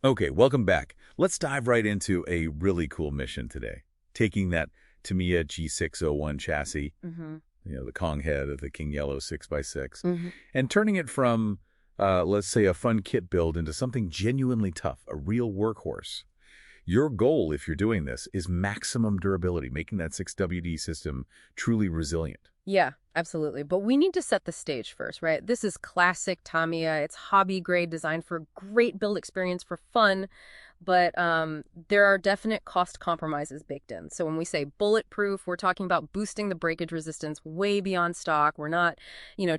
Okay, welcome back. Let's dive right into a really cool mission today. Taking that Tamiya G601 chassis, Mm-hmm. the Kong head of the King Yellow 6x6, Mm-hmm. and turning it from, let's say, a fun kit build into something genuinely tough, a real workhorse. Your goal, if you're doing this, is maximum durability, making that 6WD system truly resilient. Yeah, absolutely. But we need to set the stage first, right? This is classic Tamiya. It's hobby grade, designed for great build experience, for fun. But there are definite cost compromises baked in. So when we say bulletproof, we're talking about boosting the breakage resistance way beyond stock. We're not,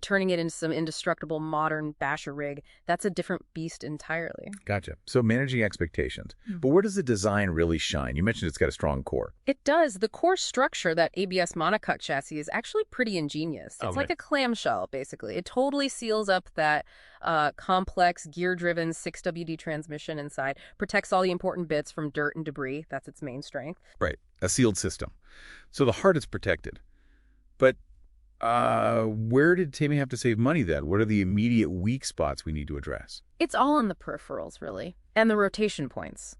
turning it into some indestructible modern basher rig. That's a different beast entirely. Gotcha. So managing expectations. But where does the design really shine? You mentioned it's got a strong core. It does. The core structure, that ABS monocoque chassis, is actually pretty ingenious. It's Okay. like a clamshell, basically. It totally seals up that complex gear-driven 6WD transmission inside, protects all the important bits from dirt and debris. That's its main strength. Right, a sealed system. So the heart is protected. But where did Tamiya have to save money then? What are the immediate weak spots we need to address? It's all in the peripherals, really, and the rotation points.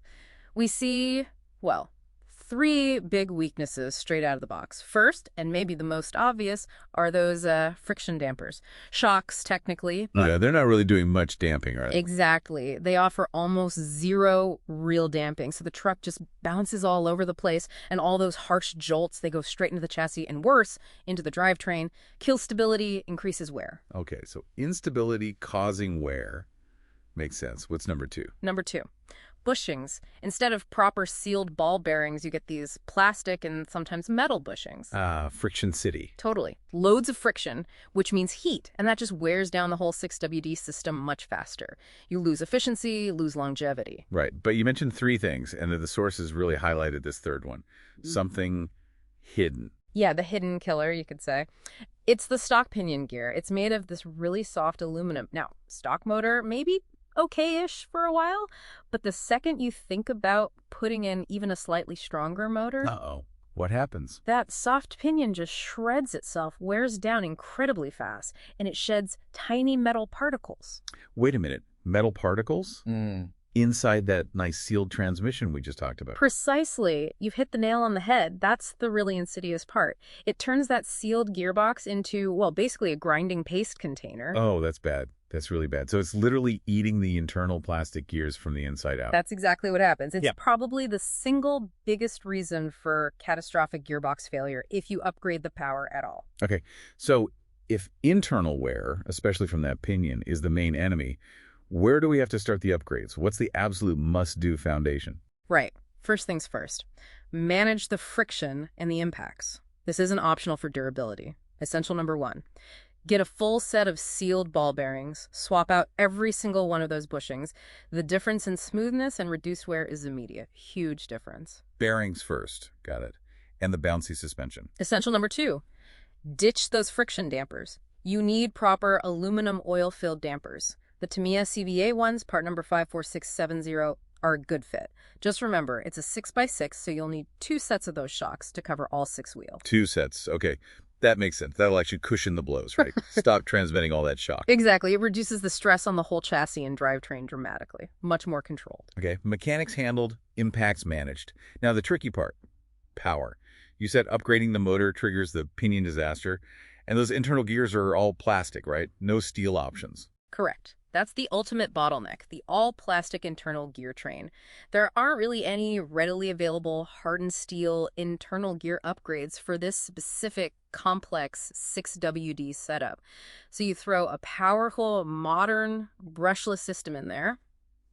We see, well, three big weaknesses straight out of the box. First, and maybe the most obvious, are those friction dampers. Shocks, technically. Yeah, they're not really doing much damping, are they? Exactly. They offer almost zero real damping, so the truck just bounces all over the place, and all those harsh jolts, they go straight into the chassis, and worse, into the drivetrain. Kill stability, increases wear. Okay, so instability causing wear makes sense. What's number two? Number two, bushings. Instead of proper sealed ball bearings, you get these plastic and sometimes metal bushings. Friction city. Totally. Loads of friction, which means heat, and that just wears down the whole 6WD system much faster. You lose efficiency, lose longevity. Right, but you mentioned three things, and the sources really highlighted this third one. Something hidden. Yeah, the hidden killer, you could say. It's the stock pinion gear. It's made of this really soft aluminum. Now, stock motor, maybe okay-ish for a while, but the second you think about putting in even a slightly stronger motor, Uh-oh. What happens? that soft pinion just shreds itself, wears down incredibly fast, and it sheds tiny metal particles. Wait a minute. Metal particles? Inside that nice sealed transmission we just talked about. Precisely. You've hit the nail on the head. That's the really insidious part. It turns that sealed gearbox into, well, basically a grinding paste container. Oh, that's bad. That's really bad. So it's literally eating the internal plastic gears from the inside out. That's exactly what happens. It's Yeah. probably the single biggest reason for catastrophic gearbox failure if you upgrade the power at all. Okay, so if internal wear, especially from that pinion, is the main enemy, where do we have to start the upgrades? What's the absolute must-do foundation? Right. First things first. Manage the friction and the impacts. This isn't optional for durability. Essential number one. Get a full set of sealed ball bearings. Swap out every single one of those bushings. The difference in smoothness and reduced wear is immediate. Huge difference. Bearings first. Got it. And the bouncy suspension. Essential number two. Ditch those friction dampers. You need proper aluminum oil-filled dampers. The Tamiya CVA ones, part number 54670, are a good fit. Just remember, it's a 6x6, so you'll need two sets of those shocks to cover all six wheel. Two sets. Okay, that makes sense. That'll actually cushion the blows, right? Stop transmitting all that shock. Exactly. It reduces the stress on the whole chassis and drivetrain dramatically. Much more controlled. Okay, mechanics handled, impacts managed. Now the tricky part, power. You said upgrading the motor triggers the pinion disaster, and those internal gears are all plastic, right? No steel options. Correct. That's the ultimate bottleneck, the all-plastic internal gear train. There aren't really any readily available hardened steel internal gear upgrades for this specific complex 6WD setup. So you throw a powerful, modern, brushless system in there,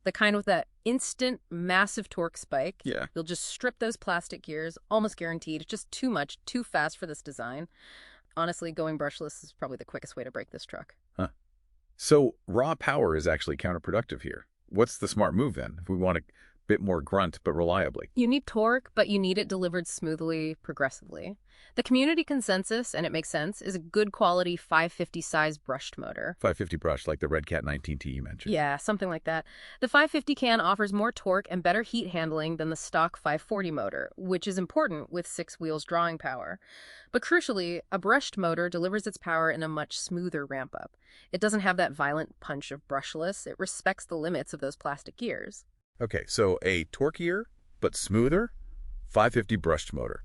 the kind with that instant, massive torque spike. Yeah. You'll just strip those plastic gears, almost guaranteed. It's just too much, too fast for this design. Honestly, going brushless is probably the quickest way to break this truck. Huh. So raw power is actually counterproductive here. What's the smart move then, if we want a bit more grunt but reliably? You need torque, but you need it delivered smoothly, progressively. The community consensus, and it makes sense, is a good quality 550 size brushed motor. 550 brush, like the Red Cat 19T you mentioned. Yeah, something like that. The 550 can offers more torque and better heat handling than the stock 540 motor, which is important with 6 wheels drawing power. But crucially, a brushed motor delivers its power in a much smoother ramp-up. It doesn't have that violent punch of brushless. It respects the limits of those plastic gears. Okay, so a torquier but smoother 550 brushed motor.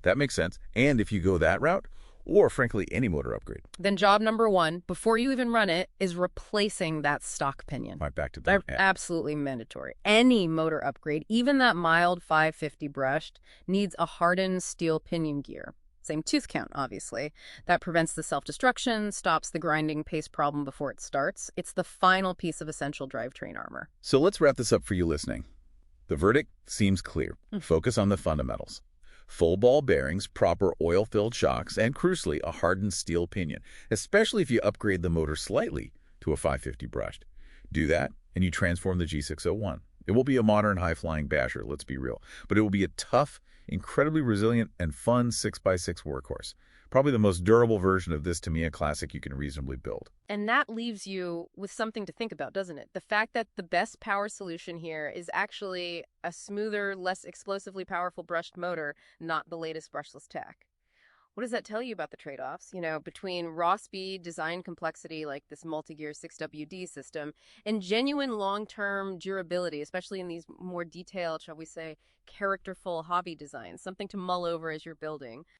That makes sense. And if you go that route, or frankly, any motor upgrade. Then job number one, before you even run it, is replacing that stock pinion. Right back to that. Absolutely mandatory. Any motor upgrade, even that mild 550 brushed, needs a hardened steel pinion gear. Same tooth count, obviously. That prevents the self-destruction, stops the grinding pace problem before it starts. It's the final piece of essential drivetrain armor. So let's wrap this up for you listening. The verdict seems clear. Focus on the fundamentals. Full ball bearings, proper oil-filled shocks, and crucially, a hardened steel pinion, especially if you upgrade the motor slightly to a 550 brushed. Do that, and you transform the G601. It will be a modern, high-flying basher, let's be real, but it will be a tough, incredibly resilient, and fun 6x6 workhorse. Probably the most durable version of this Tamiya classic you can reasonably build. And that leaves you with something to think about, doesn't it? The fact that the best power solution here is actually a smoother, less explosively powerful brushed motor, not the latest brushless tech. What does that tell you about the trade-offs, between raw speed, design complexity like this multi-gear 6WD system, and genuine long-term durability, especially in these more detailed, shall we say, characterful hobby designs, something to mull over as you're building?